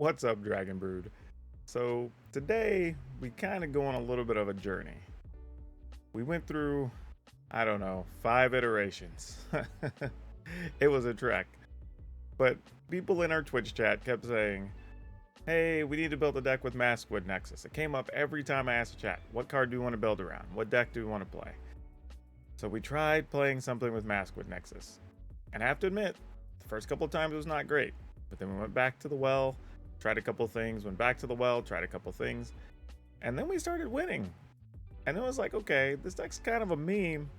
What's up, Dragon Brood? So today we kind of go on a little bit of a journey. We went through, I don't know, 5 iterations. It was a trek. But people in our Twitch chat kept saying, hey, we need to build a deck with Maskwood Nexus. It came up every time I asked the chat, what card do you want to build around? What deck do you want to play? So we tried playing something with Maskwood Nexus. And I have to admit, the first couple of times it was not great. But then we went back to the well, tried a couple things, went back to the well, tried a couple things, and then we started winning. And it was like, okay, this deck's kind of a meme,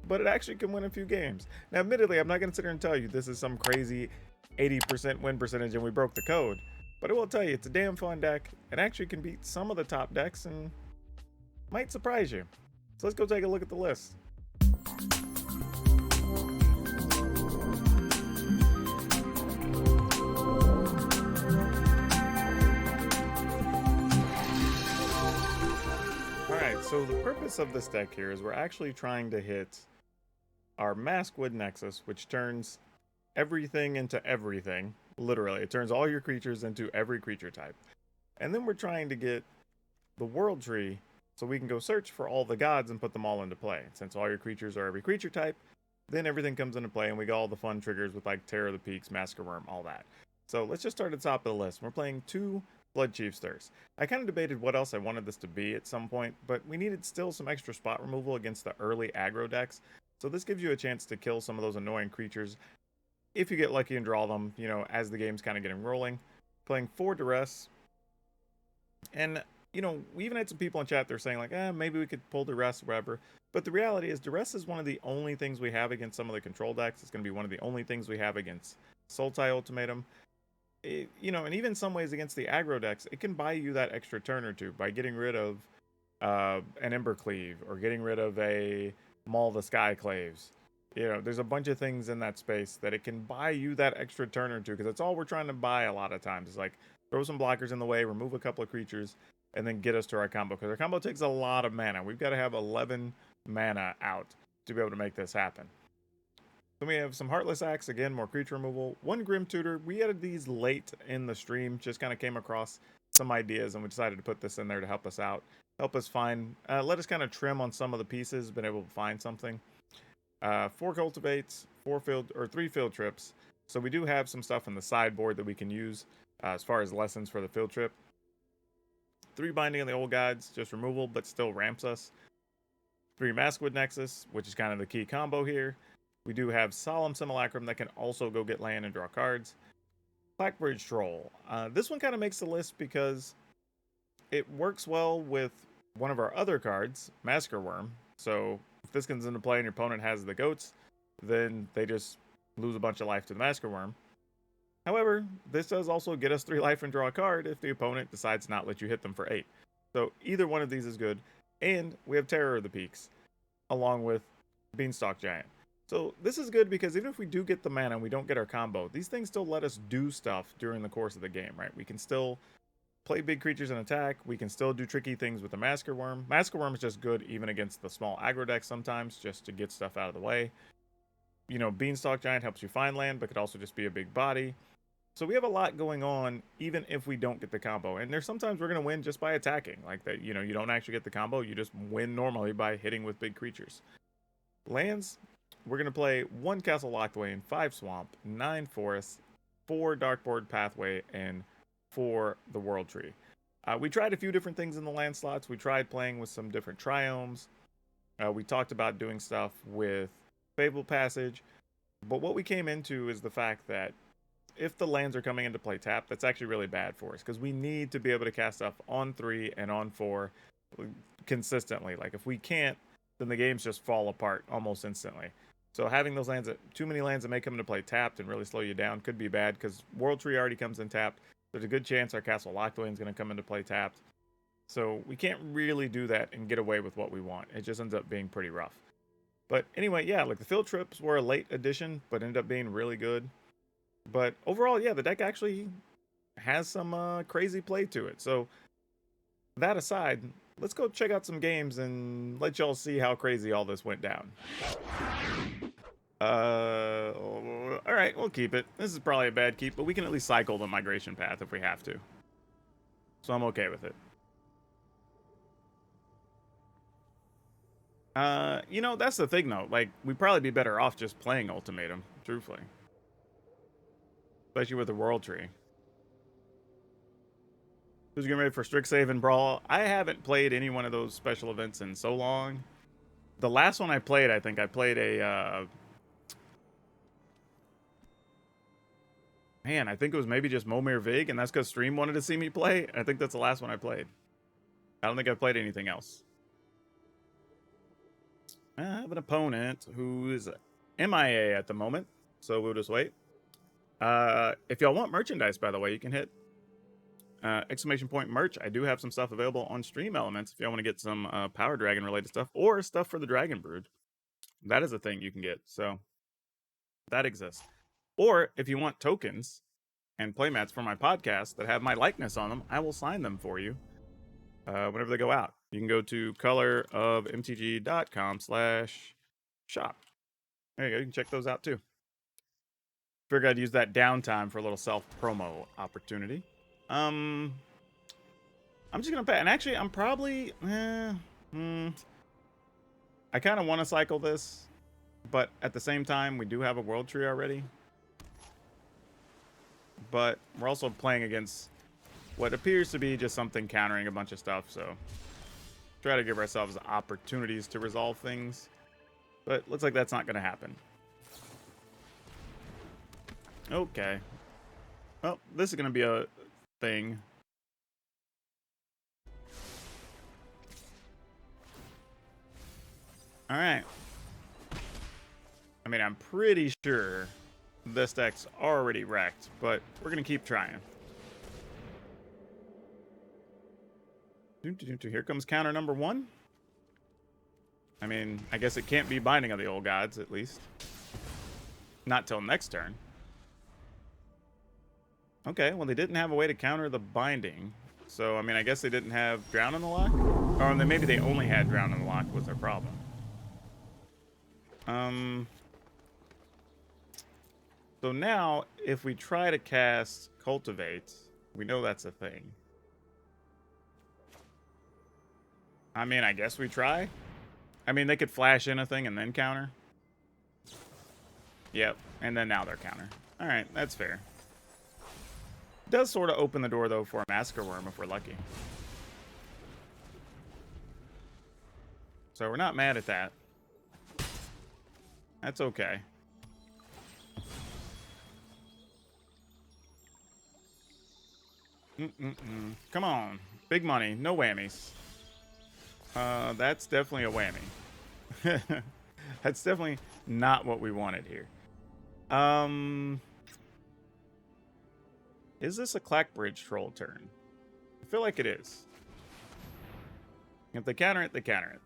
but it actually can win a few games. Now, admittedly, I'm not going to sit here and tell you this is some crazy 80% win percentage and we broke the code, but I will tell you, it's a damn fun deck. It actually can beat some of the top decks and might surprise you. So let's go take a look at the list. So the purpose of this deck here is we're actually trying to hit our Maskwood Nexus, which turns everything into everything. Literally, it turns all your creatures into every creature type. And then we're trying to get the World Tree so we can go search for all the gods and put them all into play. Since all your creatures are every creature type, then everything comes into play and we got all the fun triggers with like Terror of the Peaks, Massacre Worm, all that. So let's just start at the top of the list. We're playing 2 Bloodchief Stirs. I kind of debated what else I wanted this to be at some point, but we needed still some extra spot removal against the early aggro decks. So this gives you a chance to kill some of those annoying creatures if you get lucky and draw them, you know, as the game's kind of getting rolling. Playing 4 Duress. And, you know, we even had some people in chat that were saying like, maybe we could pull Duress or whatever. But the reality is Duress is one of the only things we have against some of the control decks. It's going to be one of the only things we have against Sultai Ultimatum. You know, and even in some ways against the aggro decks, it can buy you that extra turn or two by getting rid of an Embercleave or getting rid of a Maul the Skyclaves. You know, there's a bunch of things in that space that it can buy you that extra turn or two, because that's all we're trying to buy a lot of times. It's like throw some blockers in the way, remove a couple of creatures, and then get us to our combo, because our combo takes a lot of mana. We've got to have 11 mana out to be able to make this happen. Then we have some Heartless Axe, again, more creature removal. 1 Grim Tutor. We added these late in the stream, just kind of came across some ideas, and we decided to put this in there to help us out. Help us find, let us kind of trim on some of the pieces, been able to find something. 4 Cultivates, 3 Field Trips. So we do have some stuff in the sideboard that we can use as far as lessons for the Field Trip. 3 Binding on the Old Gods, just removal, but still ramps us. 3 Maskwood Nexus, which is kind of the key combo here. We do have Solemn Simulacrum that can also go get land and draw cards. Blackbridge Troll. This one kind of makes the list because it works well with one of our other cards, Massacre Worm. So if this comes into play and your opponent has the goats, then they just lose a bunch of life to the Massacre Worm. However, this does also get us 3 life and draw a card if the opponent decides not to let you hit them for 8. So either one of these is good. And we have Terror of the Peaks, along with Beanstalk Giant. So this is good because even if we do get the mana and we don't get our combo, these things still let us do stuff during the course of the game, right? We can still play big creatures and attack. We can still do tricky things with the Massacre Worm. Massacre Worm is just good even against the small aggro deck sometimes, just to get stuff out of the way. You know, Beanstalk Giant helps you find land, but could also just be a big body. So we have a lot going on even if we don't get the combo. And there's sometimes we're going to win just by attacking. Like that, you know, you don't actually get the combo. You just win normally by hitting with big creatures. Lands. We're going to play 1 Castle Lockthwain, 5 Swamp, 9 Forest, 4 Darkboard Pathway, and 4 the World Tree. We tried a few different things in the land slots. We tried playing with some different triomes. We talked about doing stuff with Fable Passage. But what we came into is the fact that if the lands are coming into play tapped, that's actually really bad for us, because we need to be able to cast stuff on 3 and on 4 consistently. Like if we can't, then the games just fall apart almost instantly. So having those lands, too many lands that may come into play tapped and really slow you down could be bad, because World Tree already comes in tapped. There's a good chance our Castle Lockthwain is going to come into play tapped. So we can't really do that and get away with what we want. It just ends up being pretty rough. But anyway, yeah, like the Field Trips were a late addition, but ended up being really good. But overall, yeah, the deck actually has some crazy play to it. So that aside, let's go check out some games and let y'all see how crazy all this went down. All right, we'll keep it. This is probably a bad keep, but we can at least cycle the migration path if we have to. So I'm okay with it. You know, that's the thing though. Like, we'd probably be better off just playing Ultimatum, truthfully. Especially with the World Tree. Who's getting ready for Strixhaven Brawl? I haven't played any one of those special events in so long. The last one I played, I think I played a man, I think it was maybe just Momir Vig, and that's because Stream wanted to see me play. I think that's the last one I played. I don't think I've played anything else. I have an opponent who's MIA at the moment, so we'll just wait. If y'all want merchandise, by the way, you can hit exclamation point merch. I do have some stuff available on Stream Elements if y'all want to get some PowrDragn related stuff or stuff for the Dragon Brood. That is a thing you can get, so that exists. Or if you want tokens and playmats for my podcast that have my likeness on them, I will sign them for you whenever they go out. You can go to colorofmtg.com/shop. There you go. You can check those out too. Figured I'd use that downtime for a little self-promo opportunity. I'm just gonna pay, and actually, I'm probably. I kind of want to cycle this, but at the same time, we do have a World Tree already. But we're also playing against what appears to be just something countering a bunch of stuff, so try to give ourselves opportunities to resolve things. But looks like that's not going to happen. Okay. Well, this is going to be a thing. All right. I mean, I'm pretty sure this deck's already wrecked, but we're going to keep trying. Here comes counter number 1. I mean, I guess it can't be Binding of the Old Gods, at least. Not till next turn. Okay, well, they didn't have a way to counter the Binding. So, I mean, I guess they didn't have Drown in the Lock? Or maybe they only had Drown in the Lock was their problem. So now, if we try to cast Cultivate, we know that's a thing. I mean, I guess we try. I mean, they could flash in a thing and then counter. Yep, and then now they're counter. All right, that's fair. Does sort of open the door, though, for a Massacre Worm if we're lucky. So we're not mad at that. That's okay. Come on. Big money. No whammies. That's definitely a whammy. That's definitely not what we wanted here. Is this a Clackbridge Troll turn? I feel like it is. If they counter it, they counter it.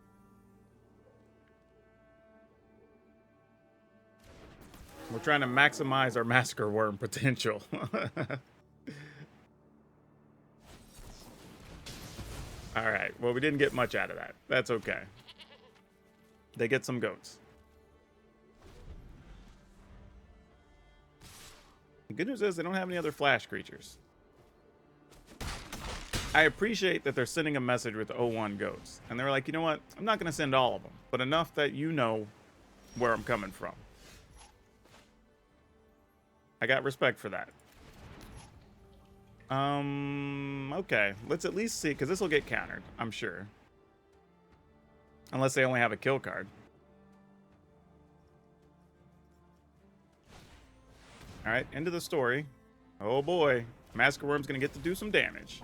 We're trying to maximize our Massacre Worm potential. Alright, well, we didn't get much out of that. That's okay. They get some goats. The good news is they don't have any other flash creatures. I appreciate that they're sending a message with 01 goats. And they're like, you know what? I'm not going to send all of them, but enough that you know where I'm coming from. I got respect for that. Okay. Let's at least see, because this will get countered, I'm sure. Unless they only have a kill card. Alright, end of the story. Oh boy. Massacre Worm's going to get to do some damage.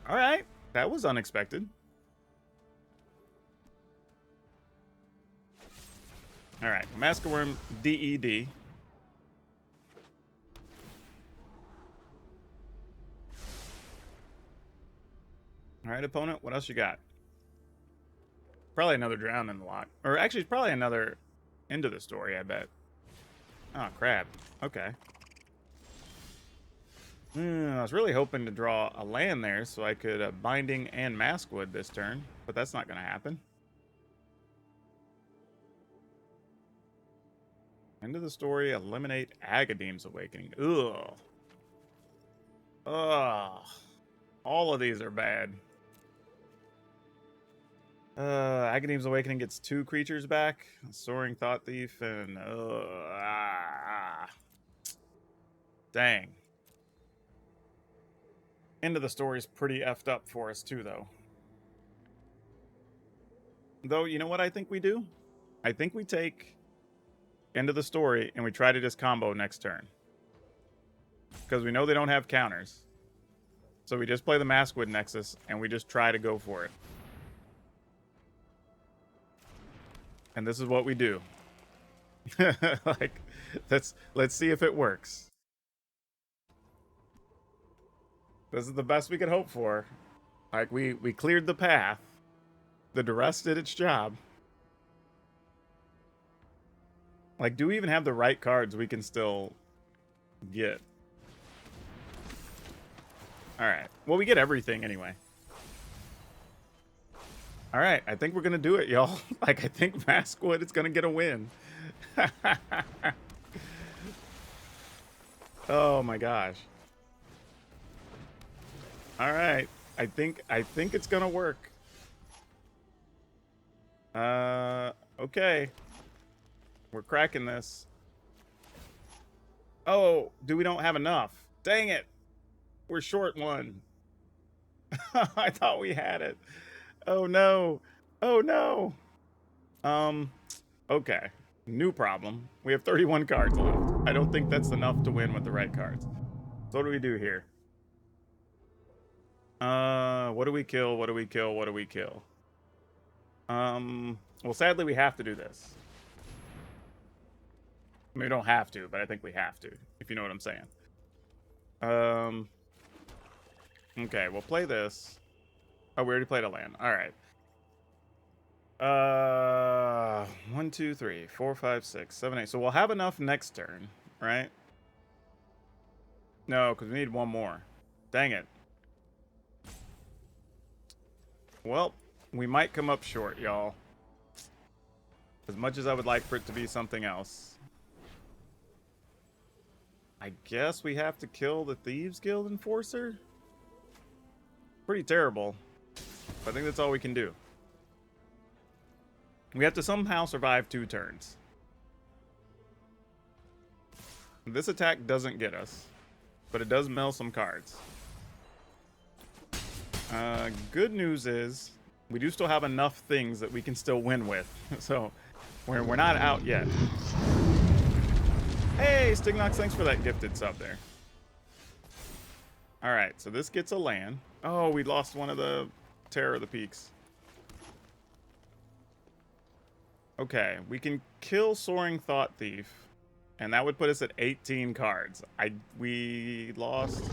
Alright, that was unexpected. Alright, Massacre Worm DED. Alright, opponent, what else you got? Probably another Drown in the Lock. Or actually, probably another End of the Story, I bet. Oh, crap. Okay. I was really hoping to draw a land there so I could Binding and Maskwood this turn, but that's not going to happen. End of the story, eliminate Agadeem's Awakening. Ugh. Ugh. All of these are bad. Agadeem's Awakening gets 2 creatures back. Soaring Thought Thief and... Dang. End of the story is pretty effed up for us too, though. Though, you know what I think we do? I think we take End of the Story and we try to just combo next turn. Because we know they don't have counters. So we just play the Maskwood Nexus and we just try to go for it. And this is what we do. Like, let's see if it works. This is the best we could hope for. Like, we cleared the path. The duress did its job. Like, do we even have the right cards we can still get? Alright. Well, we get everything anyway. Alright, I think we're going to do it, y'all. Like, I think Maskwood is going to get a win. Oh my gosh. Alright. I think it's going to work. Okay. We're cracking this. Oh, we don't have enough. Dang it. We're short one. I thought we had it. Oh no. Oh no. Okay. New problem. We have 31 cards left. I don't think that's enough to win with the right cards. So what do we do here? What do we kill? What do we kill? What do we kill? Well, sadly we have to do this. I mean, we don't have to, but I think we have to, if you know what I'm saying. Okay, we'll play this. Oh, we already played a land. All right. 1, 2, 3, 4, 5, 6, 7, 8. So we'll have enough next turn, right? No, because we need one more. Dang it. Well, we might come up short, y'all. As much as I would like for it to be something else. I guess we have to kill the Thieves Guild Enforcer? Pretty terrible. But I think that's all we can do. We have to somehow survive 2 turns. This attack doesn't get us, but it does mill some cards. Good news is we do still have enough things that we can still win with. So we're not out yet. Hey, Stignox, thanks for that gifted sub there. All right, so this gets a land. Oh, we lost one of the Terror of the Peaks. Okay, we can kill Soaring Thought Thief, and that would put us at 18 cards. We lost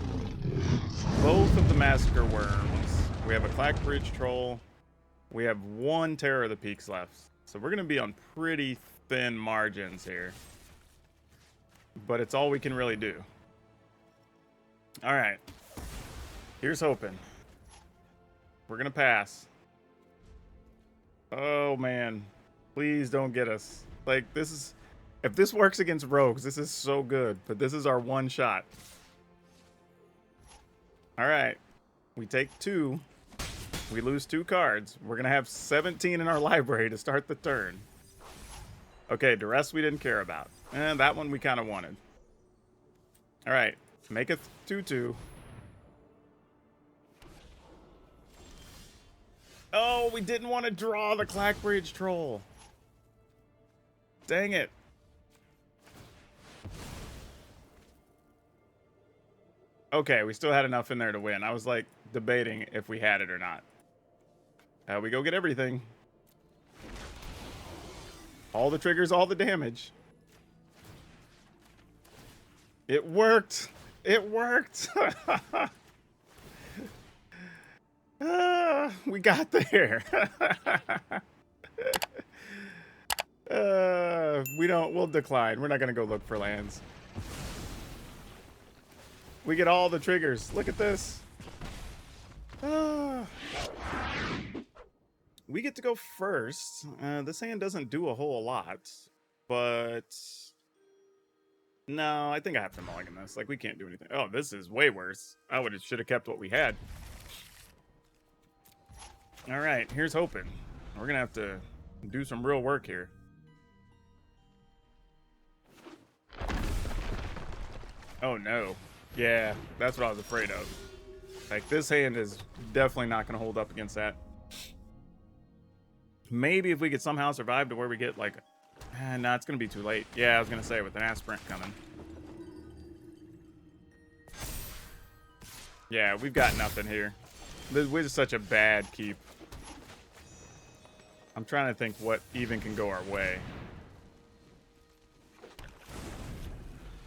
both of the Massacre Worms. We have a Clackbridge Troll. We have 1 Terror of the Peaks left. So we're going to be on pretty thin margins here. But it's all we can really do. All right. Here's hoping. We're going to pass. Oh, man. Please don't get us. Like, this is... If this works against Rogues, this is so good. But this is our one shot. All right. We take 2. We lose 2 cards. We're going to have 17 in our library to start the turn. Okay, the rest we didn't care about. And that one we kind of wanted. All right. Make it 2-2. Oh, we didn't want to draw the Clackbridge Troll. Dang it. Okay, we still had enough in there to win. I was like debating if we had it or not. We go get everything. All the triggers, all the damage. It worked. It worked. We got there. We'll decline. We're not going to go look for lands. We get all the triggers. Look at this. We get to go first. This hand doesn't do a whole lot, but no, I think I have to mulligan this. Like, we can't do anything. Oh, this is way worse. I should have kept what we had. All right, here's hoping. We're gonna have to do some real work here. Oh no. Yeah, that's what I was afraid of. Like, this hand is definitely not gonna hold up against that. Maybe if we could somehow survive to where we get like, nah, it's gonna be too late. Yeah, I was gonna say with an Aspirant coming. Yeah, we've got nothing here. This is such a bad keep. I'm trying to think what even can go our way.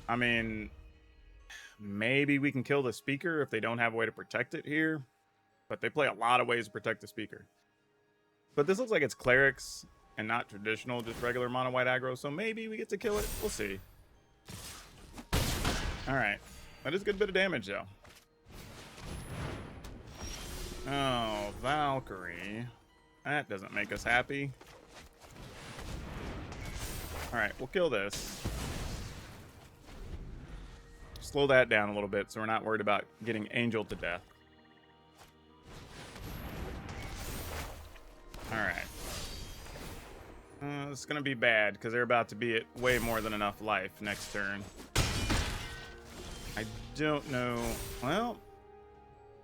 I mean, maybe we can kill the speaker if they don't have a way to protect it here. But they play a lot of ways to protect the speaker. But this looks like it's Clerics and not traditional, just regular mono white aggro. So maybe we get to kill it. We'll see. Alright. That is a good bit of damage, though. Oh, Valkyrie. That doesn't make us happy. Alright, we'll kill this. Slow that down a little bit so we're not worried about getting Angel to death. Alright. It's going to be bad because they're about to be at way more than enough life next turn. I don't know. Well,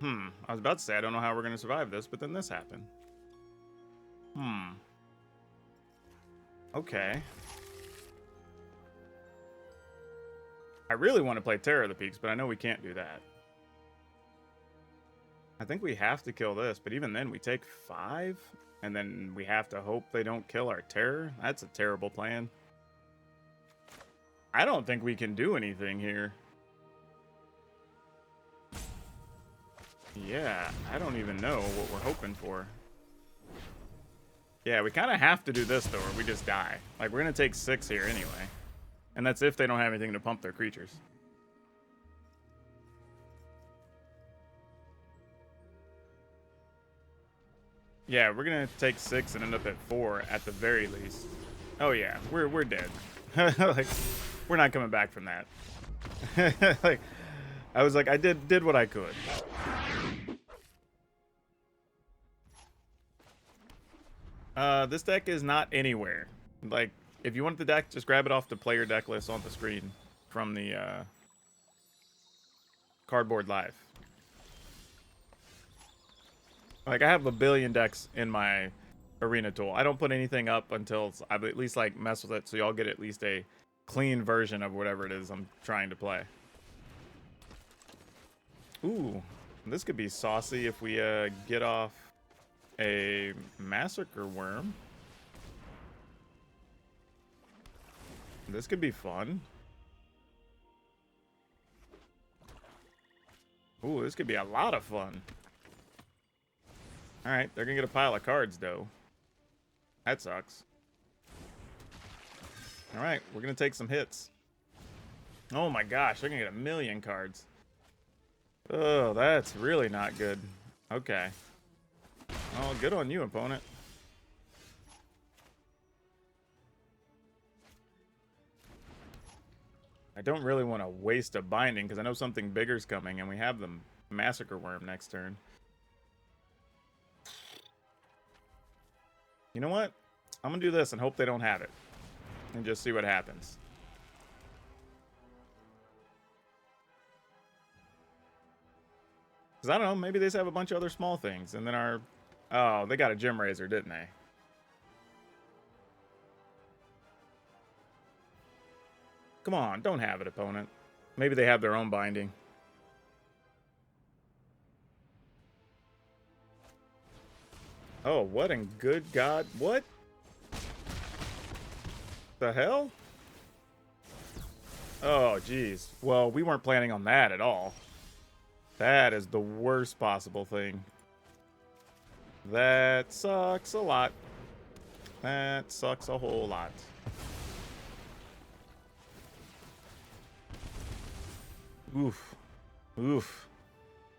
I was about to say I don't know how we're going to survive this, but then this happened. Okay. I really want to play Terror of the Peaks, but I know we can't do that. I think we have to kill this, but even then we take 5, and then we have to hope they don't kill our Terror. That's a terrible plan. I don't think we can do anything here. Yeah, I don't even know what we're hoping for. Yeah, we kind of have to do this, though, or we just die. Like, we're going to take 6 here anyway. And that's if they don't have anything to pump their creatures. Yeah, we're going to take 6 and end up at 4 at the very least. Oh, yeah, we're dead. Like, we're not coming back from that. Like, I was like, I did what I could. This deck is not anywhere. Like, if you want the deck, just grab it off the player deck list on the screen from the Cardboard Live. Like, I have a billion decks in my arena tool. I don't put anything up until I've at least like mess with it, so y'all get at least a clean version of whatever it is I'm trying to play. Ooh, this could be saucy if we get off a Massacre Worm. This could be fun. Ooh, this could be a lot of fun. Alright, they're gonna get a pile of cards, though. That sucks. Alright, we're gonna take some hits. Oh my gosh, they're gonna get a million cards. Oh, that's really not good. Okay. Oh, good on you, opponent. I don't really want to waste a binding because I know something bigger's coming and we have the Massacre Worm next turn. You know what? I'm going to do this and hope they don't have it. And just see what happens. Because I don't know, maybe they just have a bunch of other small things. And then our... Oh, they got a Gem Razor, didn't they? Come on, don't have it, opponent. Maybe they have their own binding. Oh, what in good God? What? The hell? Oh, geez. Well, we weren't planning on that at all. That is the worst possible thing. That sucks a lot. That sucks a whole lot. Oof. Oof.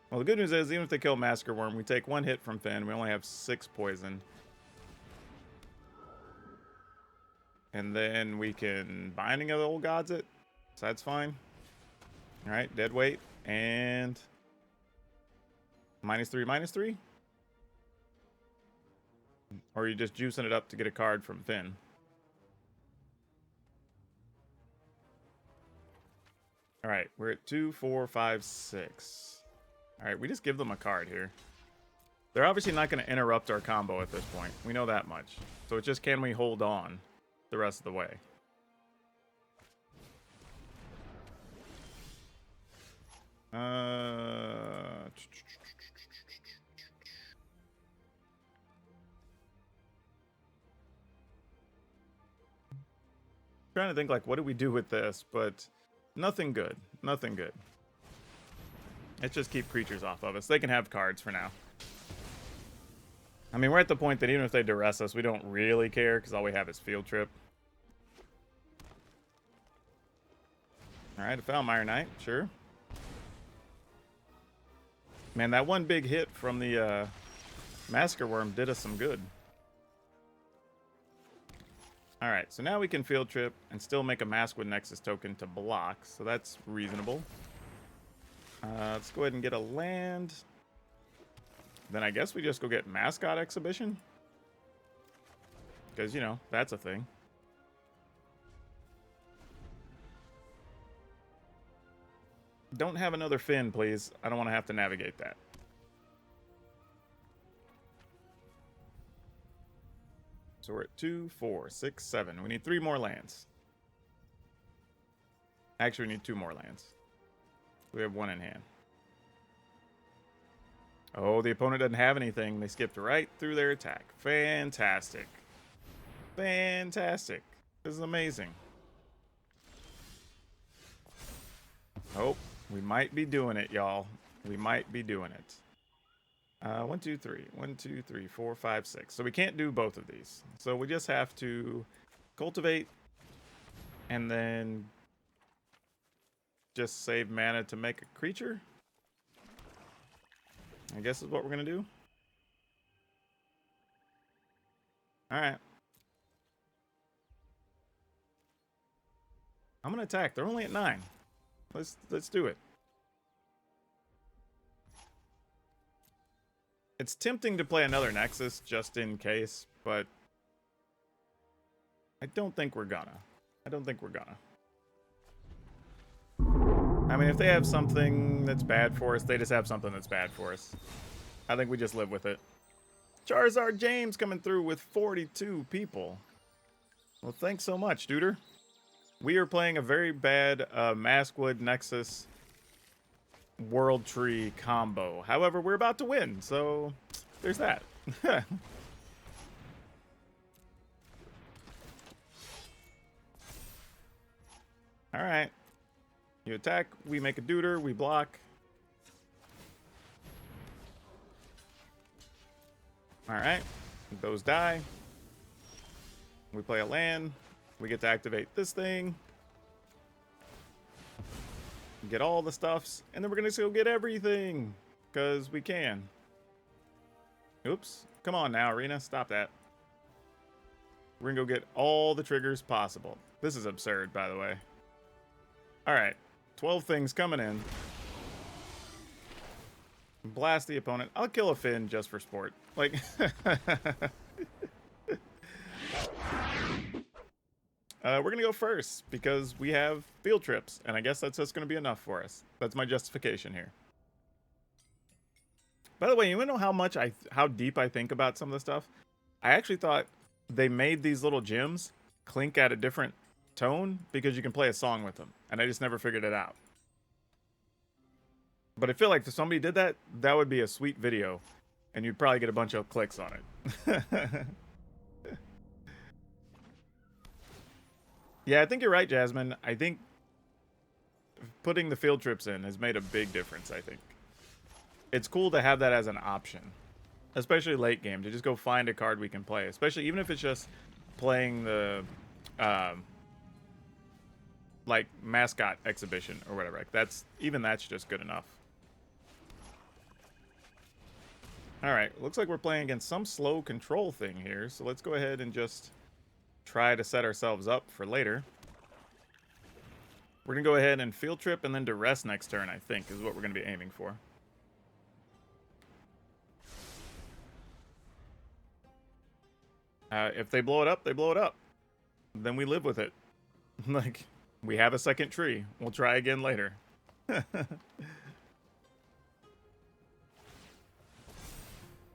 Well, the good news is, even if they kill Masker Worm, we take 1 hit from Finn. We only have 6 poison. And then we can Binding of the Old Gods it. So that's fine. Alright, dead weight. And -3, -3? Or are you just juicing it up to get a card from Finn? Alright, we're at 2, 4, 5, 6. Alright, we just give them a card here. They're obviously not going to interrupt our combo at this point. We know that much. So it's just, can we hold on the rest of the way? Trying to think, like, what do we do with this? But nothing good. Nothing good. Let's just keep creatures off of us. They can have cards for now. I mean, we're at the point that even if they duress us, we don't really care, because all we have is Field Trip. Alright, a Foulmire Knight, sure. Man, that one big hit from the Masker Worm did us some good. Alright, so now we can Field Trip and still make a Maskwood Nexus token to block, so that's reasonable. Let's go ahead and get a land. Then I guess we just go get Mascot Exhibition. Because, you know, that's a thing. Don't have another Finn, please. I don't want to have to navigate that. So we're at 2, 4, 6, 7. We need 3 more lands. Actually, we need 2 more lands. We have 1 in hand. Oh, the opponent doesn't have anything. They skipped right through their attack. Fantastic. Fantastic. This is amazing. Oh, we might be doing it, y'all. We might be doing it. 1, 2, 3. 1, 2, 3, 4, 5, 6. So we can't do both of these. So we just have to cultivate and then just save mana to make a creature. I guess is what we're going to do. Alright. I'm going to attack. They're only at 9. Let's do it. It's tempting to play another Nexus just in case, but I don't think we're gonna. I don't think we're gonna. I mean, if they have something that's bad for us, they just have something that's bad for us. I think we just live with it. Charizard James coming through with 42 people. Well, thanks so much, Duder. We are playing a very bad Maskwood Nexus World Tree combo. However, we're about to win, so there's that. Alright. You attack, we make a Duder, we block. Alright. Those die. We play a land. We get to activate this thing. Get all the stuffs. And then we're going to go get everything. Because we can. Oops. Come on now, Arena. Stop that. We're going to go get all the triggers possible. This is absurd, by the way. Alright. 12 things coming in. Blast the opponent. I'll kill a Finn just for sport. Like... we're going to go first because we have field trips, and I guess that's just going to be enough for us. That's my justification here. By the way, you want to know how deep I think about some of the stuff? I actually thought they made these little gems clink at a different tone because you can play a song with them, and I just never figured it out. But I feel like if somebody did that, that would be a sweet video, and you'd probably get a bunch of clicks on it. Yeah, I think you're right, Jasmine. I think putting the field trips in has made a big difference, I think. It's cool to have that as an option, especially late game, to just go find a card we can play, especially even if it's just playing the, like, mascot exhibition or whatever. Like, that's just good enough. Alright, looks like we're playing against some slow control thing here, so let's go ahead and just try to set ourselves up for later. We're going to go ahead and field trip and then duress next turn, I think, is what we're going to be aiming for. If they blow it up, they blow it up. Then we live with it. Like, we have a second tree. We'll try again later.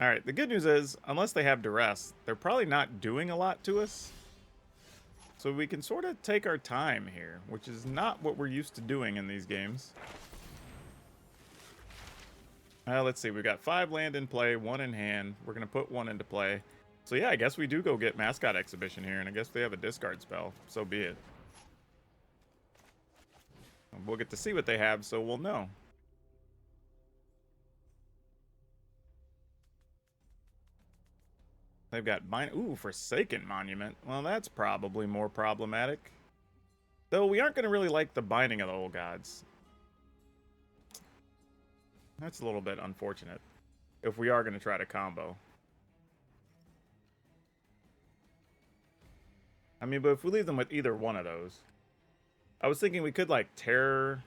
Alright, the good news is, unless they have duress, they're probably not doing a lot to us. So we can sort of take our time here, which is not what we're used to doing in these games. Let's see, we've got 5 land in play, 1 in hand. We're going to put 1 into play. So yeah, I guess we do go get Mascot Exhibition here, and I guess they have a discard spell. So be it. We'll get to see what they have, so we'll know. They've got Forsaken Monument. Well, that's probably more problematic. Though we aren't going to really like the Binding of the Old Gods. That's a little bit unfortunate. If we are going to try to combo. I mean, but if we leave them with either one of those. I was thinking we could, like, Terror.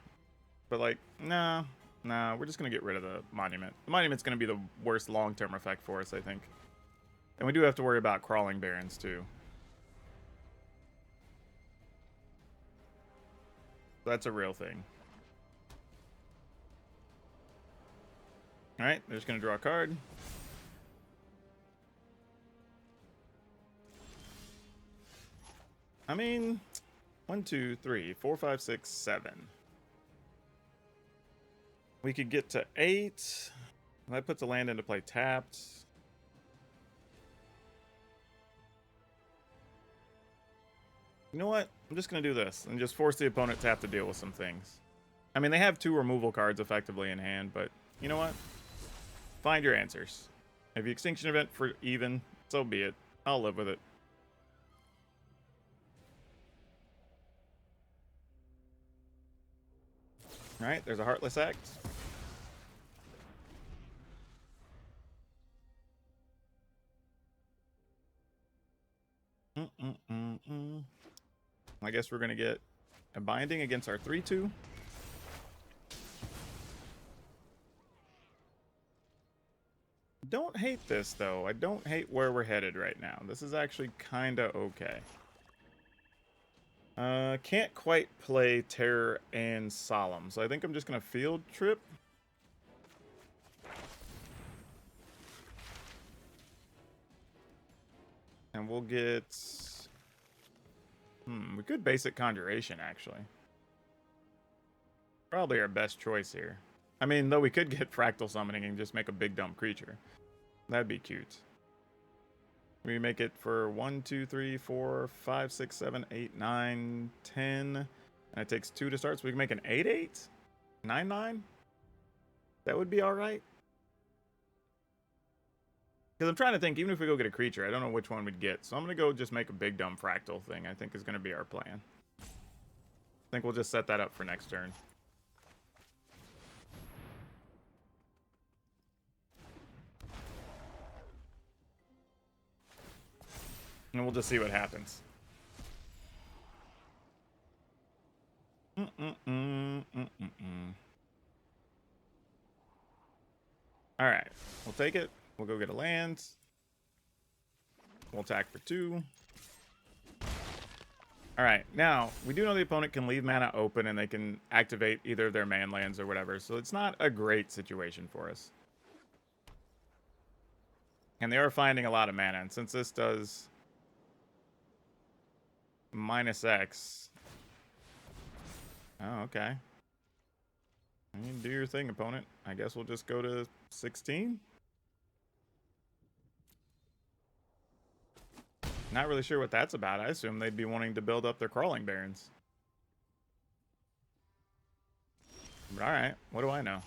But, like, nah, we're just going to get rid of the Monument. The Monument's going to be the worst long-term effect for us, I think. And we do have to worry about Crawling Barrens, too. That's a real thing. Alright, they're just going to draw a card. I mean, 1, 2, 3, 4, 5, 6, 7. We could get to 8. That puts a land into play tapped. You know what? I'm just going to do this and just force the opponent to have to deal with some things. I mean, they have 2 removal cards effectively in hand, but you know what? Find your answers. If you Extinction Event for even, so be it. I'll live with it. Alright, there's a Heartless Act. I guess we're going to get a Binding against our 3/2. Don't hate this, though. I don't hate where we're headed right now. This is actually kind of okay. Can't quite play Terror and Solemn, so I think I'm just going to field trip. And we'll get... we could basic Conjuration, actually. Probably our best choice here. I mean, though we could get Fractal Summoning and just make a big dumb creature. That'd be cute. We make it for 1, 2, 3, 4, 5, 6, 7, 8, 9, 10. And it takes 2 to start, so we can make an 8/8? 9/9? That would be alright. Because I'm trying to think, even if we go get a creature, I don't know which one we'd get. So I'm going to go just make a big dumb Fractal thing, I think is going to be our plan. I think we'll just set that up for next turn. And we'll just see what happens. Alright, we'll take it. We'll go get a land. We'll attack for 2. Alright, now, we do know the opponent can leave mana open and they can activate either of their man lands or whatever, so it's not a great situation for us. And they are finding a lot of mana, and since this does -X... Oh, okay. I mean, do your thing, opponent. I guess we'll just go to 16? Not really sure what that's about. I assume they'd be wanting to build up their Crawling Barrens. But alright, what do I know?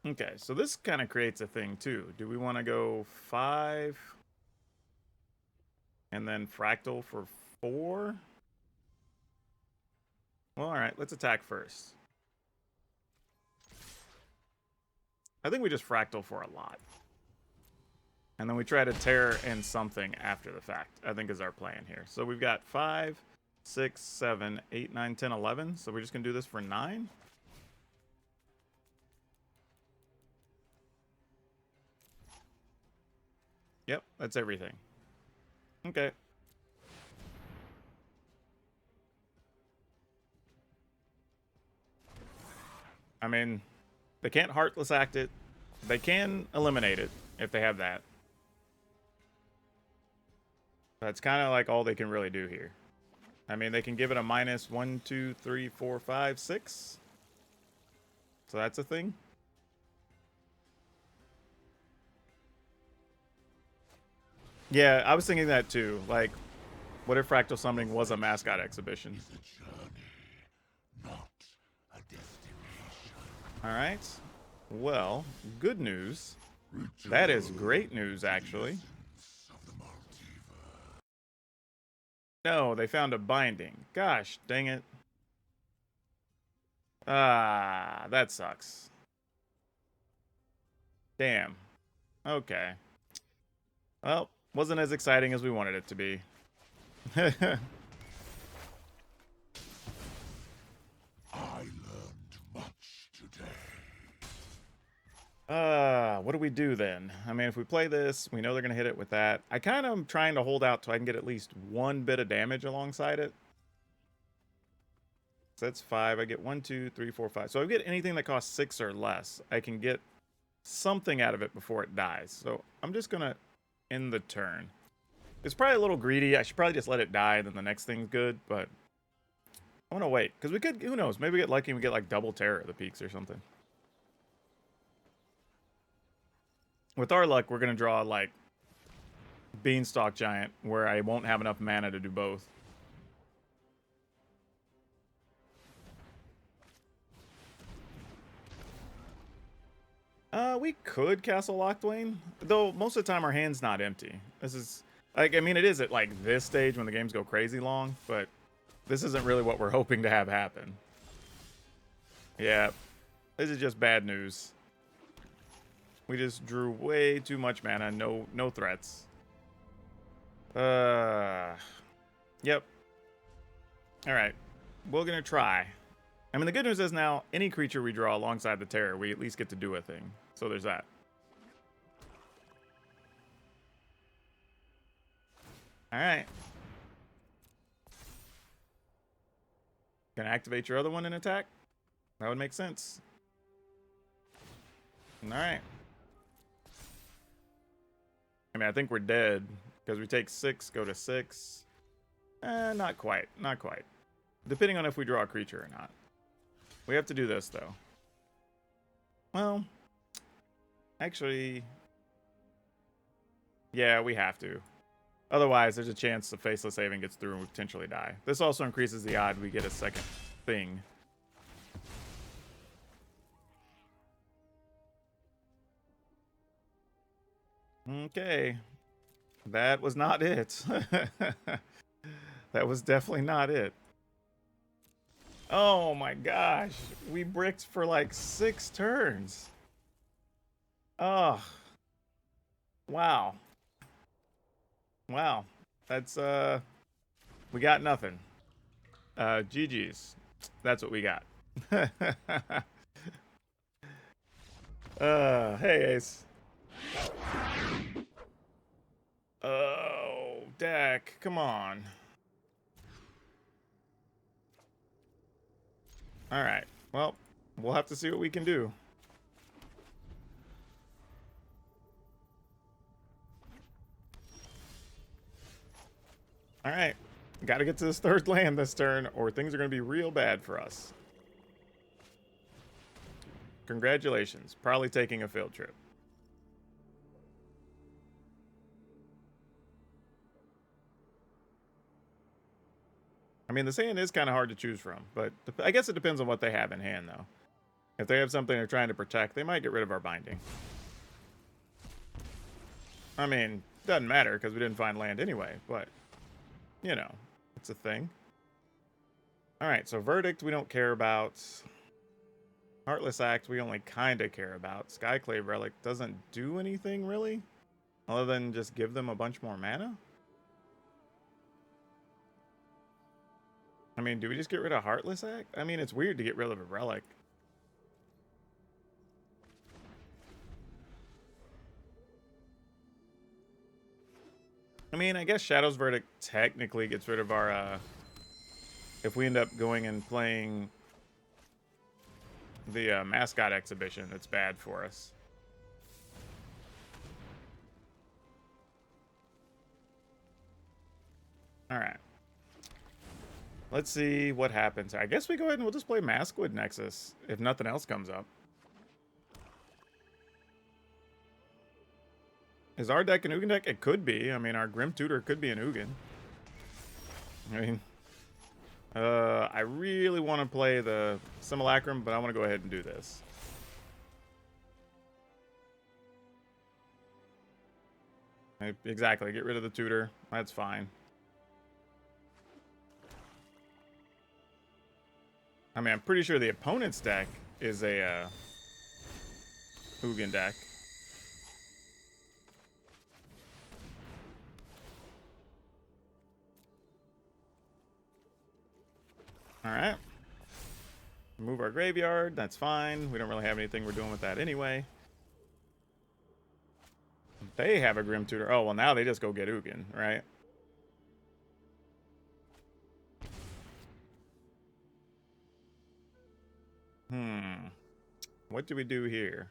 Okay, so this kind of creates a thing too. Do we want to go 5? And then Fractal for 4? Well, alright, let's attack first. I think we just fractal for a lot. And then we try to tear in something after the fact, I think is our plan here. So we've got 5, 6, 7, 8, 9, 10, 11. So we're just going to do this for 9. Yep, that's everything. Okay. I mean, they can't Heartless Act it. They can eliminate it if they have that. That's kind of like all they can really do here. I mean, they can give it a minus 1, 2, 3, 4, 5, 6. So that's a thing. Yeah, I was thinking that too. Like, what if Fractal Summoning was a mascot exhibition? Alright. Well, good news. That is great news, actually. No, they found a binding. Gosh, dang it. Ah, that sucks. Damn. Okay. Well, wasn't as exciting as we wanted it to be. What do we do then? I mean, if we play this, we know they're going to hit it with that. I kind of am trying to hold out so I can get at least 1 bit of damage alongside it. So that's 5. I get 1, 2, 3, 4, 5. So if I get anything that costs 6 or less, I can get something out of it before it dies. So I'm just going to end the turn. It's probably a little greedy. I should probably just let it die and then the next thing's good, but I want to wait. Because we could, who knows, maybe we get lucky and we get like double Terror at the peaks or something. With our luck, we're going to draw like Beanstalk Giant, where I won't have enough mana to do both. We could Castle Locthwain, though most of the time our hand's not empty. This is, like, I mean, it is at like this stage when the games go crazy long, but this isn't really what we're hoping to have happen. Yeah, this is just bad news. We just drew way too much mana, no threats. Yep. Alright. We're gonna try. I mean, the good news is now, any creature we draw alongside the Terror, we at least get to do a thing. So there's that. Alright. Gonna activate your other one and attack? That would make sense. Alright. I mean, I think we're dead. Because we take 6, go to 6. Not quite. Not quite. Depending on if we draw a creature or not. We have to do this, though. Well, actually, yeah, we have to. Otherwise, there's a chance the Faceless Haven gets through and we potentially die. This also increases the odd we get a second thing. Okay. That was not it. That was definitely not it. Oh my gosh. We bricked for like 6 turns. Oh. Wow. Wow. That's, we got nothing. GG's. That's what we got. Hey, Ace. Oh, Dak, come on. Alright, well, we'll have to see what we can do. Alright, gotta get to this 3rd land this turn, or things are gonna be real bad for us. Congratulations, probably taking a field trip. I mean, this hand is kind of hard to choose from, but I guess it depends on what they have in hand, though. If they have something they're trying to protect, they might get rid of our binding. I mean, doesn't matter, because we didn't find land anyway, but, you know, it's a thing. Alright, so Verdict we don't care about. Heartless Act we only kind of care about. Skyclave Relic doesn't do anything really, other than just give them a bunch more mana. I mean, do we just get rid of Heartless Act? I mean, it's weird to get rid of a Relic. I mean, I guess Shadow's Verdict technically gets rid of our, if we end up going and playing the mascot exhibition, that's bad for us. Alright. Let's see what happens. I guess we go ahead and we'll just play Maskwood Nexus if nothing else comes up. Is our deck an Ugin deck? It could be. I mean, our Grim Tutor could be an Ugin. I mean, I really want to play the Simulacrum, but I want to go ahead and do this. Exactly. Get rid of the Tutor. That's fine. I mean, I'm pretty sure the opponent's deck is a Ugin deck. Alright. Move our graveyard. That's fine. We don't really have anything we're doing with that anyway. They have a Grim Tutor. Oh, well, now they just go get Ugin, right? What do we do here?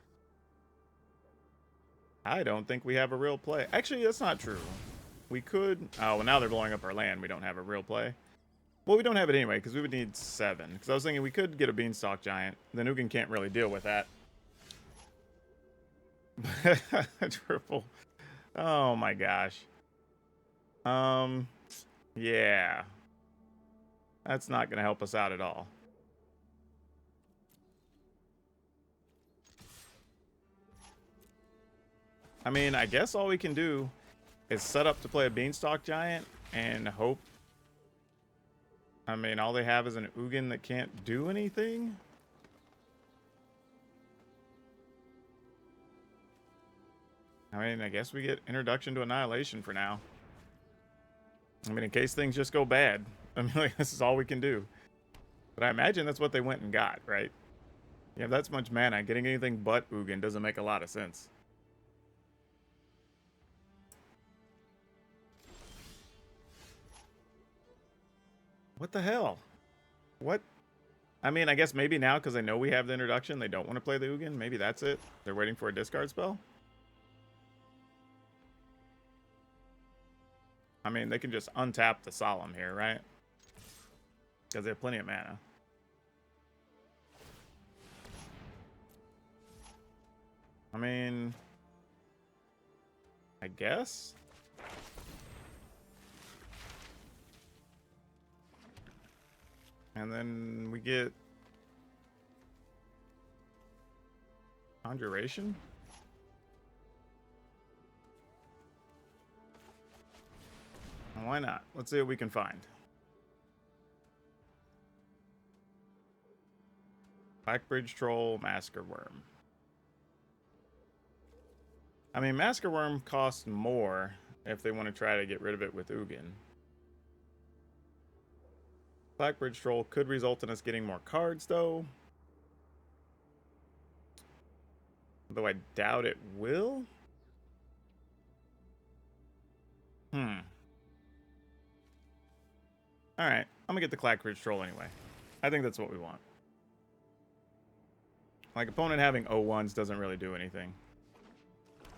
I don't think we have a real play. Actually, that's not true. We could... Oh, well, now they're blowing up our land. We don't have a real play. Well, we don't have it anyway, because we would need 7. Because I was thinking we could get a Beanstalk Giant. Then Ugin can't really deal with that. Triple. Oh, my gosh. Yeah. That's not going to help us out at all. I mean, I guess all we can do is set up to play a Beanstalk Giant and hope. I mean, all they have is an Ugin that can't do anything. I mean, I guess we get Introduction to Annihilation for now. I mean, in case things just go bad. I mean, like, this is all we can do. But I imagine that's what they went and got, right? You have that much mana. Getting anything but Ugin doesn't make a lot of sense. What the hell? What? I mean, I guess maybe now because they know we have the introduction, they don't want to play the Ugin. Maybe that's it. They're waiting for a discard spell. I mean, they can just untap the Solemn here, right? Because they have plenty of mana. I mean, I guess. And then we get Conjuration. Why not? Let's see what we can find. Blackbridge Troll, Masker Worm. I mean, Masker Worm costs more if they want to try to get rid of it with Ugin. Blackbridge Troll could result in us getting more cards, though. Though I doubt it will. Alright, I'm gonna get the Blackbridge Troll anyway. I think that's what we want. Like, opponent having 0-1s doesn't really do anything.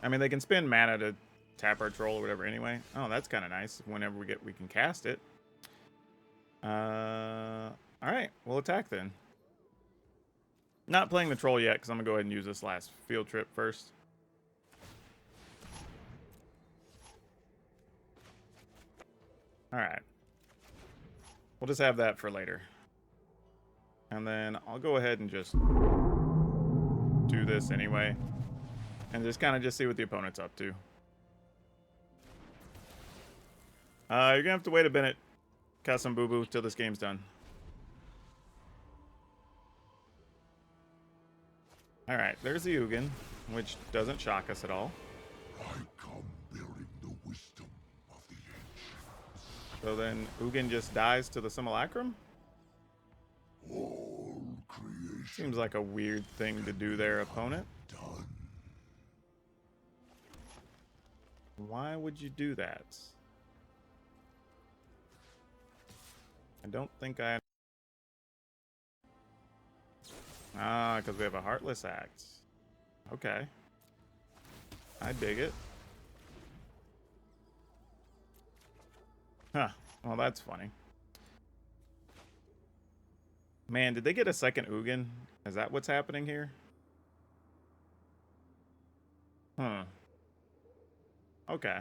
I mean, they can spend mana to tap our troll or whatever anyway. Oh, that's kind of nice. Whenever we can cast it. Alright, we'll attack then. Not playing the troll yet, because I'm going to go ahead and use this last field trip first. Alright. We'll just have that for later. And then I'll go ahead and just do this anyway. And just kind of just see what the opponent's up to. You're going to have to wait a minute, Custom Boo Boo, till this game's done. Alright, there's the Ugin, which doesn't shock us at all. I come bearing the wisdom of the ancients. So then Ugin just dies to the Simulacrum? All creation Seems like a weird thing to do there, opponent. done. Why would you do that? I don't think I... Ah, because we have a Heartless Act. Okay. I dig it. Huh. Well, that's funny. Man, did they get a second Ugin? Is that what's happening here? Huh. Okay.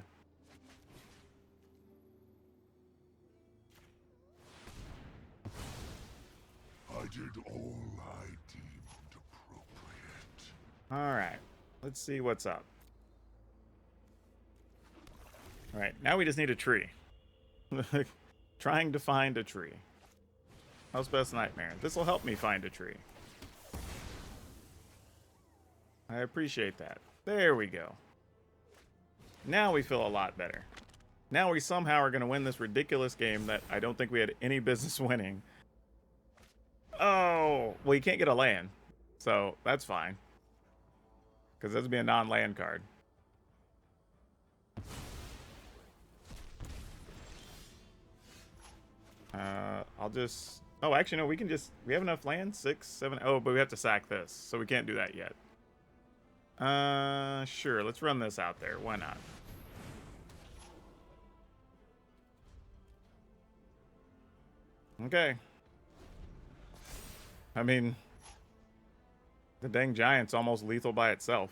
I did all I deemed appropriate. Alright. Let's see what's up. Alright, now we just need a tree. Trying to find a tree. House Best Nightmare. This will help me find a tree. I appreciate that. There we go. Now we feel a lot better. Now we somehow are going to win this ridiculous game that I don't think we had any business winning. Oh, well, you can't get a land. So that's fine. Because this would be a non-land card. I'll just... Oh, actually, no, we can just... We have enough land? 6, 7... Oh, but we have to sack this. So we can't do that yet. Sure. Let's run this out there. Why not? Okay. I mean... The dang giant's almost lethal by itself.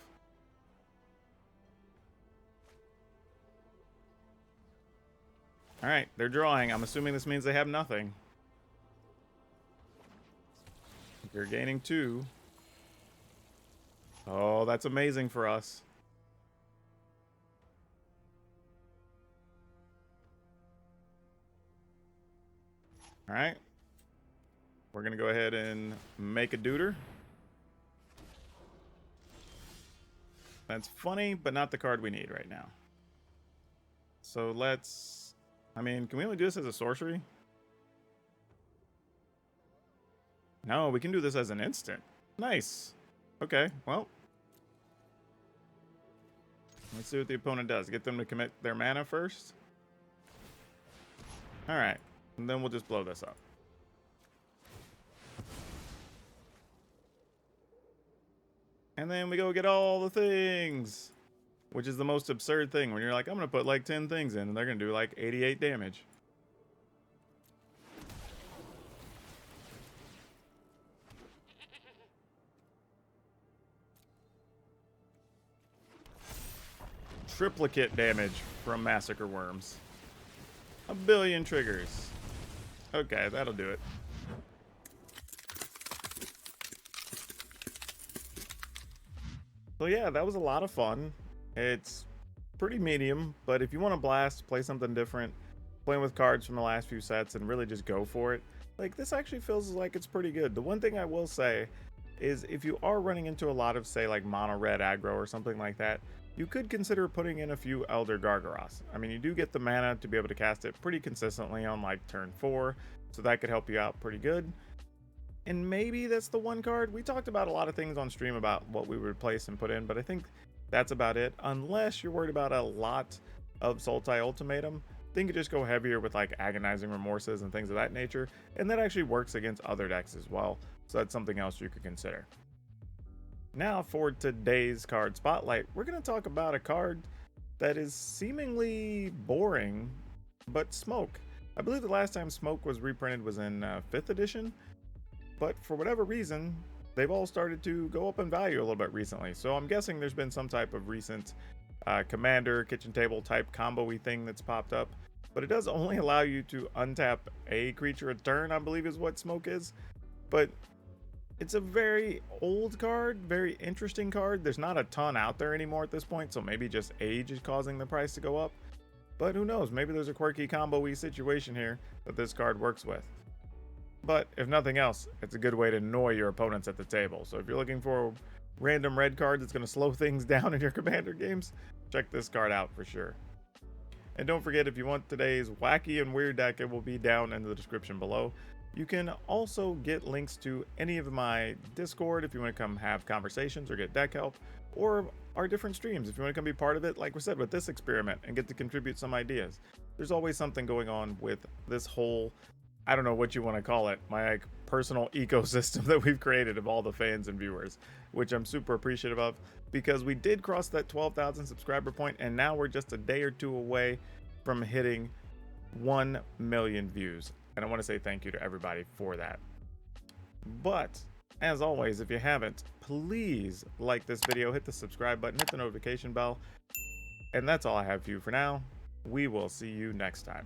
Alright, they're drawing. I'm assuming this means they have nothing. You're gaining 2. Oh, that's amazing for us. Alright. We're going to go ahead and make a Deuter. That's funny, but not the card we need right now. So let's... I mean, can we only do this as a sorcery? No, we can do this as an instant. Nice. Okay, well. Let's see what the opponent does. Get them to commit their mana first. Alright, and then we'll just blow this up. And then we go get all the things. Which is the most absurd thing when you're like, I'm going to put like 10 things in and they're going to do like 88 damage. Triplicate damage from Massacre Worms. 1 billion triggers. Okay, that'll do it. So yeah, that was a lot of fun. It's pretty medium, but if you want to blast, play something different, playing with cards from the last few sets and really just go for it, like this actually feels like it's pretty good. The one thing I will say is if you are running into a lot of, say, like mono red aggro or something like that, you could consider putting in a few Elder Gargaroths. I mean, you do get the mana to be able to cast it pretty consistently on like turn 4, so that could help you out pretty good. And maybe that's the one card. We talked about a lot of things on stream about what we would replace and put in, but I think that's about it. Unless you're worried about a lot of Sultai Ultimatum, then you could just go heavier with like Agonizing Remorses and things of that nature, and that actually works against other decks as well, so that's something else you could consider. Now for today's card spotlight, we're going to talk about a card that is seemingly boring, but Smoke. I believe the last time Smoke was reprinted was in 5th edition, but for whatever reason, they've all started to go up in value a little bit recently. So I'm guessing there's been some type of recent commander, kitchen table type combo-y thing that's popped up. But it does only allow you to untap a creature a turn, I believe is what Smoke is. But it's a very old card, very interesting card. There's not a ton out there anymore at this point, so maybe just age is causing the price to go up. But who knows, maybe there's a quirky combo-y situation here that this card works with. But if nothing else, it's a good way to annoy your opponents at the table. So if you're looking for random red card that's going to slow things down in your Commander games, check this card out for sure. And don't forget, if you want today's wacky and weird deck, it will be down in the description below. You can also get links to any of my Discord if you want to come have conversations or get deck help, or our different streams if you want to come be part of it, like we said, with this experiment and get to contribute some ideas. There's always something going on with this whole, I don't know what you want to call it, my like personal ecosystem that we've created of all the fans and viewers, which I'm super appreciative of, because we did cross that 12,000 subscriber point, and now we're just a day or two away from hitting 1 million views. And I want to say thank you to everybody for that. But as always, if you haven't, please like this video, hit the subscribe button, hit the notification bell. And that's all I have for you for now. We will see you next time.